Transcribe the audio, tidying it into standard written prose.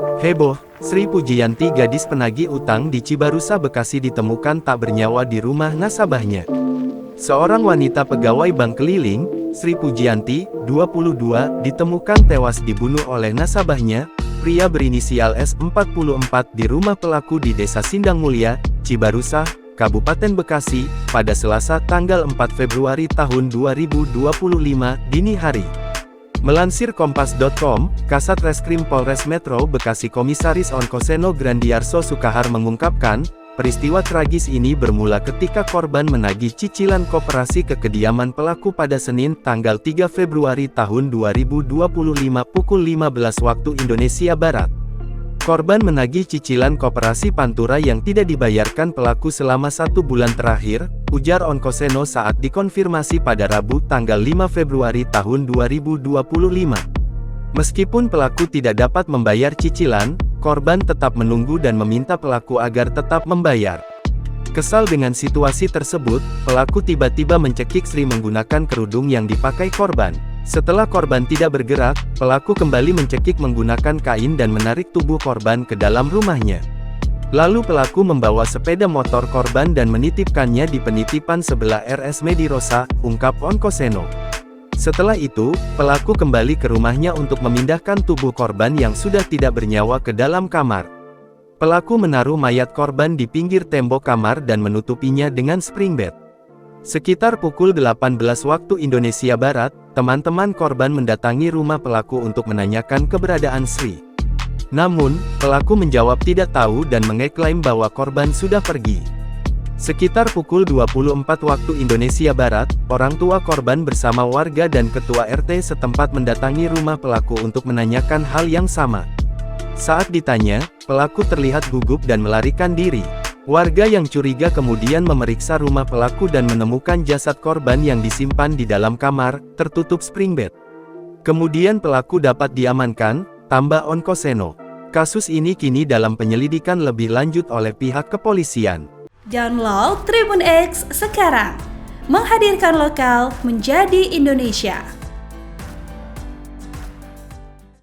Heboh, Sri Pujiyanti gadis penagih utang di Cibarusa Bekasi ditemukan tak bernyawa di rumah nasabahnya. Seorang wanita pegawai bank keliling, Sri Pujiyanti, 22, ditemukan tewas dibunuh oleh nasabahnya, pria berinisial S44 di rumah pelaku di Desa Sindang Mulia, Cibarusa, Kabupaten Bekasi, pada Selasa tanggal 4 Februari tahun 2025, dini hari. Melansir Kompas.com, Kasat Reskrim Polres Metro Bekasi Komisaris Onkoseno Grandiarso Sukahar mengungkapkan, peristiwa tragis ini bermula ketika korban menagih cicilan koperasi ke kediaman pelaku pada Senin tanggal 3 Februari tahun 2025 pukul 15 waktu Indonesia Barat. Korban menagih cicilan koperasi Pantura yang tidak dibayarkan pelaku selama 1 bulan terakhir, ujar Onkoseno saat dikonfirmasi pada Rabu tanggal 5 Februari tahun 2025. Meskipun pelaku tidak dapat membayar cicilan, korban tetap menunggu dan meminta pelaku agar tetap membayar. Kesal dengan situasi tersebut, pelaku tiba-tiba mencekik Sri menggunakan kerudung yang dipakai korban. Setelah korban tidak bergerak, pelaku kembali mencekik menggunakan kain dan menarik tubuh korban ke dalam rumahnya. Lalu pelaku membawa sepeda motor korban dan menitipkannya di penitipan sebelah RS Medirosa, ungkap Onkoseno. Setelah itu, pelaku kembali ke rumahnya untuk memindahkan tubuh korban yang sudah tidak bernyawa ke dalam kamar. Pelaku menaruh mayat korban di pinggir tembok kamar dan menutupinya dengan spring bed. Sekitar pukul 18 waktu Indonesia Barat, teman-teman korban mendatangi rumah pelaku untuk menanyakan keberadaan Sri. Namun, pelaku menjawab tidak tahu dan mengeklaim bahwa korban sudah pergi. Sekitar pukul 24 waktu Indonesia Barat, orang tua korban bersama warga dan ketua RT setempat mendatangi rumah pelaku untuk menanyakan hal yang sama. Saat ditanya, pelaku terlihat gugup dan melarikan diri. Warga yang curiga kemudian memeriksa rumah pelaku dan menemukan jasad korban yang disimpan di dalam kamar, tertutup spring bed. Kemudian pelaku dapat diamankan, tambah Onkoseno. Kasus ini kini dalam penyelidikan lebih lanjut oleh pihak kepolisian. Download Tribun X sekarang, menghadirkan lokal menjadi Indonesia.